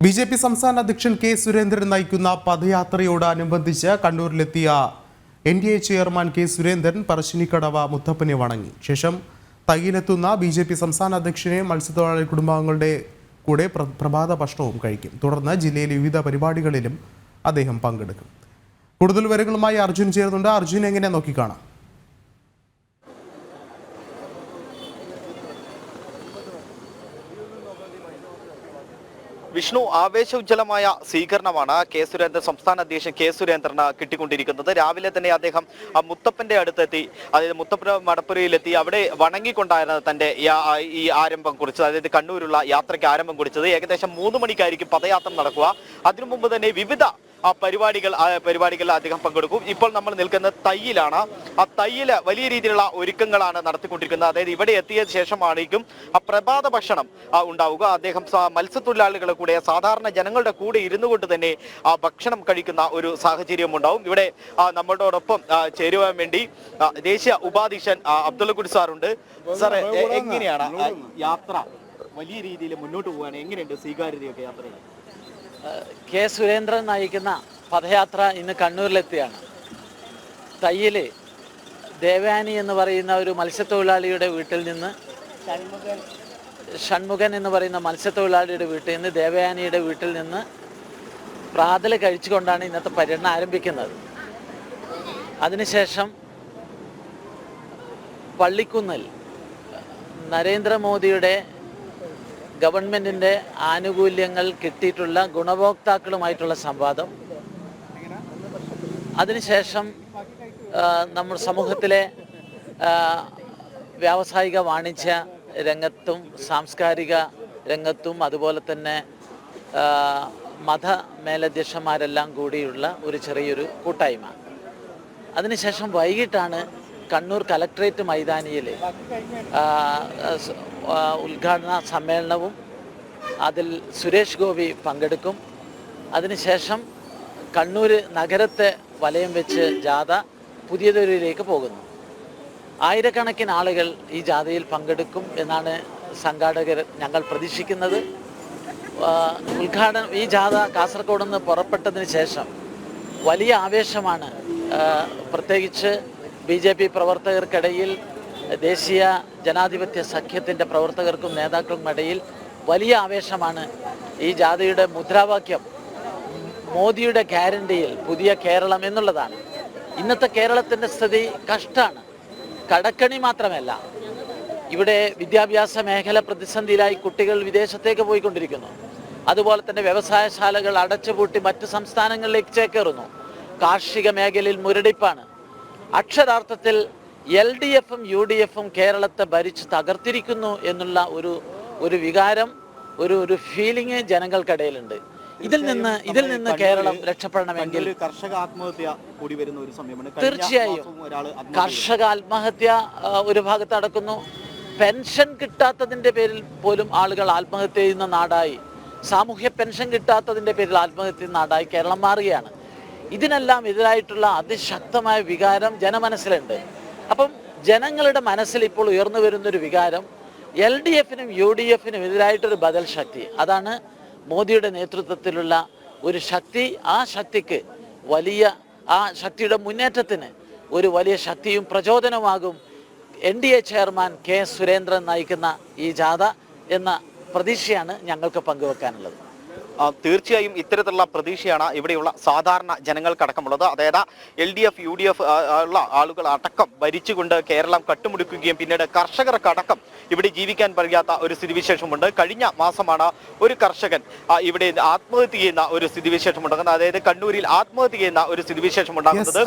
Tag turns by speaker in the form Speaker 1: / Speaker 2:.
Speaker 1: BJP. സംസ്ഥാന അധ്യക്ഷൻ K Surendran നയിക്കുന്ന പദയാത്രയോടനുബന്ധിച്ച് കണ്ണൂരിലെത്തിയ NDA chairman K Surendran Parassinikkadavu മുത്തപ്പനെ വണങ്ങി. ശേഷം തയ്യിലെത്തുന്ന ബി.ജെ.പി. സംസ്ഥാന അധ്യക്ഷനെ മത്സ്യത്തൊഴിലാളി കുടുംബാംഗങ്ങളുടെ കൂടെ പ്രഭാത ഭക്ഷണവും കഴിക്കും. തുടർന്ന് ജില്ലയിലെ വിവിധ പരിപാടികളിലും അദ്ദേഹം പങ്കെടുക്കും. കൂടുതൽ വിവരങ്ങളുമായി അർജുൻ ചേർന്നുണ്ട്. അർജുൻ എങ്ങനെ നോക്കിക്കാണാം?
Speaker 2: വിഷ്ണു, ആവേശോജ്വലമായ സ്വീകരണമാണ് കെ സുരേന്ദ്രൻ സംസ്ഥാന അധ്യക്ഷൻ കെ സുരേന്ദ്രന് കിട്ടിക്കൊണ്ടിരിക്കുന്നത്. രാവിലെ തന്നെ അദ്ദേഹം മുത്തപ്പന്റെ അടുത്തെത്തി, അതായത് മുത്തപ്പന മടപ്പുരയിലെത്തി അവിടെ വണങ്ങിക്കൊണ്ടായിരുന്നു തന്റെ ഈ ആരംഭം കുറിച്ചത്. അതായത് കണ്ണൂരുള്ള യാത്രയ്ക്ക് ആരംഭം കുറിച്ചത്. ഏകദേശം 3 മണിക്കായിരിക്കും പദയാത്ര നടക്കുക. അതിനു മുമ്പ് തന്നെ വിവിധ പരിപാടികളിൽ അദ്ദേഹം പങ്കെടുക്കും. ഇപ്പോൾ നമ്മൾ നിൽക്കുന്നത് തയ്യിലാണ്. ആ തയ്യില് വലിയ രീതിയിലുള്ള ഒരുക്കങ്ങളാണ് നടത്തിക്കൊണ്ടിരിക്കുന്നത്. അതായത് ഇവിടെ എത്തിയ ശേഷമായിരിക്കും പ്രഭാത ഭക്ഷണം ഉണ്ടാവുക. അദ്ദേഹം മത്സ്യത്തൊഴിലാളികളുടെ കൂടെ, സാധാരണ ജനങ്ങളുടെ കൂടെ ഇരുന്നു കൊണ്ട് തന്നെ ഭക്ഷണം കഴിക്കുന്ന ഒരു സാഹചര്യം ഉണ്ടാവും. ഇവിടെ നമ്മളോടൊപ്പം ചേരുവാൻ വേണ്ടി ദേശീയ ഉപാധ്യക്ഷൻ അബ്ദുള്ള കുടി സാറുണ്ട്. സാറേ, എങ്ങനെയാണ് യാത്ര? വലിയ രീതിയിൽ മുന്നോട്ട് പോകാൻ എങ്ങനെയുണ്ട് സ്വീകാര്യതയൊക്കെ യാത്രയിൽ?
Speaker 3: കെ സുരേന്ദ്രൻ നയിക്കുന്ന പദയാത്ര ഇന്ന് കണ്ണൂരിലെത്തിയാണ്. തയ്യില് ദേവയാനി എന്ന് പറയുന്ന ഒരു മത്സ്യത്തൊഴിലാളിയുടെ വീട്ടിൽ നിന്ന്, ഷൺമുഖൻ എന്ന് പറയുന്ന മത്സ്യത്തൊഴിലാളിയുടെ വീട്ടിൽ നിന്ന്, ദേവയാനിയുടെ വീട്ടിൽ നിന്ന് പ്രാതൽ കഴിച്ചുകൊണ്ടാണ് ഇന്നത്തെ പര്യടനം ആരംഭിക്കുന്നത്. അതിനുശേഷം പള്ളിക്കുന്നിൽ നരേന്ദ്രമോദിയുടെ ഗവൺമെൻറ്റിൻ്റെ ആനുകൂല്യങ്ങൾ കിട്ടിയിട്ടുള്ള ഗുണഭോക്താക്കളുമായിട്ടുള്ള സംവാദം. അതിനുശേഷം നമ്മുടെ സമൂഹത്തിലെ വ്യാവസായിക വാണിജ്യ രംഗത്തും സാംസ്കാരിക രംഗത്തും അതുപോലെ തന്നെ മത മേലധ്യക്ഷന്മാരെല്ലാം കൂടിയുള്ള ഒരു ചെറിയൊരു കൂട്ടായ്മ. അതിനുശേഷം വൈകിട്ടാണ് കണ്ണൂർ കലക്ട്രേറ്റ് മൈതാനിയിൽ ഉദ്ഘാടന സമ്മേളനവും. അതിൽ സുരേഷ് ഗോപി പങ്കെടുക്കും. അതിനുശേഷം കണ്ണൂർ നഗരത്തെ വലയം വെച്ച് ജാഥ പുതിയതൊരിലേക്ക് പോകുന്നു. ആയിരക്കണക്കിന് ആളുകൾ ഈ ജാഥയിൽ പങ്കെടുക്കും എന്നാണ് സംഘാടകർ ഞങ്ങൾ പ്രതീക്ഷിക്കുന്നത്. ഈ ജാഥ കാസർഗോഡ് നിന്ന് പുറപ്പെട്ടതിന് ശേഷം വലിയ ആവേശമാണ്, പ്രത്യേകിച്ച് ബി.ജെ.പി. പ്രവർത്തകർക്കിടയിൽ, ദേശീയ ജനാധിപത്യ സഖ്യത്തിൻ്റെ പ്രവർത്തകർക്കും നേതാക്കൾക്കും ഇടയിൽ വലിയ ആവേശമാണ്. ഈ ജാഥയുടെ മുദ്രാവാക്യം മോദിയുടെ ഗ്യാരണ്ടിയിൽ പുതിയ കേരളം എന്നുള്ളതാണ്. ഇന്നത്തെ കേരളത്തിൻ്റെ സ്ഥിതി കഷ്ടമാണ്. കടക്കണി മാത്രമല്ല, ഇവിടെ വിദ്യാഭ്യാസ മേഖല പ്രതിസന്ധിയിലായി. കുട്ടികൾ വിദേശത്തേക്ക് പോയിക്കൊണ്ടിരിക്കുന്നു. അതുപോലെ തന്നെ വ്യവസായശാലകൾ അടച്ചുപൂട്ടി മറ്റ് സംസ്ഥാനങ്ങളിലേക്ക് ചേക്കേറുന്നു. കാർഷിക മേഖലയിൽ മുരടിപ്പാണ്. അക്ഷരാർത്ഥത്തിൽ LDFും UDFും കേരളത്തെ ഭരിച്ച് തകർത്തിരിക്കുന്നു എന്നുള്ള ഒരു വികാരം, ഒരു ഫീലിംഗ് ജനങ്ങൾക്കിടയിലുണ്ട്. ഇതിൽ നിന്ന് കേരളം രക്ഷപ്പെടണമെങ്കിൽ
Speaker 2: കർഷക ആത്മഹത്യ കൂടി വരുന്ന ഒരു സമയമാണ്.
Speaker 3: തീർച്ചയായും കർഷക ആത്മഹത്യ ഒരു ഭാഗത്ത് നടക്കുന്നു. പെൻഷൻ കിട്ടാത്തതിൻ്റെ പേരിൽ പോലും ആളുകൾ ആത്മഹത്യ ചെയ്യുന്ന നാടായി, സാമൂഹ്യ പെൻഷൻ കിട്ടാത്തതിൻ്റെ പേരിൽ ആത്മഹത്യ ചെയ്യുന്ന നാടായി കേരളം മാറുകയാണ്. ഇതിനെല്ലാം എതിരായിട്ടുള്ള അതിശക്തമായ വികാരം ജനമനസ്സിലുണ്ട്. അപ്പം ജനങ്ങളുടെ മനസ്സിൽ ഇപ്പോൾ ഉയർന്നു വരുന്നൊരു വികാരം LDFനും UDFനും എതിരായിട്ടൊരു ബദൽ ശക്തി. അതാണ് മോദിയുടെ നേതൃത്വത്തിലുള്ള ഒരു ശക്തി. ആ ശക്തിക്ക് ആ ശക്തിയുടെ മുന്നേറ്റത്തിന് ഒരു വലിയ ശക്തിയും പ്രചോദനമാകും NDA ചെയർമാൻ കെ സുരേന്ദ്രൻ നയിക്കുന്ന ഈ ജാഥ എന്ന പ്രതീക്ഷയാണ് ഞങ്ങൾക്ക് പങ്കുവെക്കാനുള്ളത്.
Speaker 2: തീർച്ചയായും ഇത്തരത്തിലുള്ള പ്രതീക്ഷയാണ് ഇവിടെയുള്ള സാധാരണ ജനങ്ങൾക്കടക്കമുള്ളത്. അതായത് LDF UDF ഉള്ള ആളുകൾ അടക്കം ഭരിച്ചുകൊണ്ട് കേരളം കട്ടുമുടിക്കുകയും പിന്നീട് കർഷകർക്കടക്കം ഇവിടെ ജീവിക്കാൻ കഴിയാത്ത ഒരു സ്ഥിതിവിശേഷമുണ്ട്. കഴിഞ്ഞ മാസമാണ് ഒരു കർഷകൻ ഇവിടെ ആത്മഹത്യ ചെയ്യുന്ന ഒരു സ്ഥിതിവിശേഷം ഉണ്ടാകുന്നത്. അതായത് കണ്ണൂരിൽ ആത്മഹത്യ ചെയ്യുന്ന ഒരു സ്ഥിതിവിശേഷം ഉണ്ടാകുന്നത്.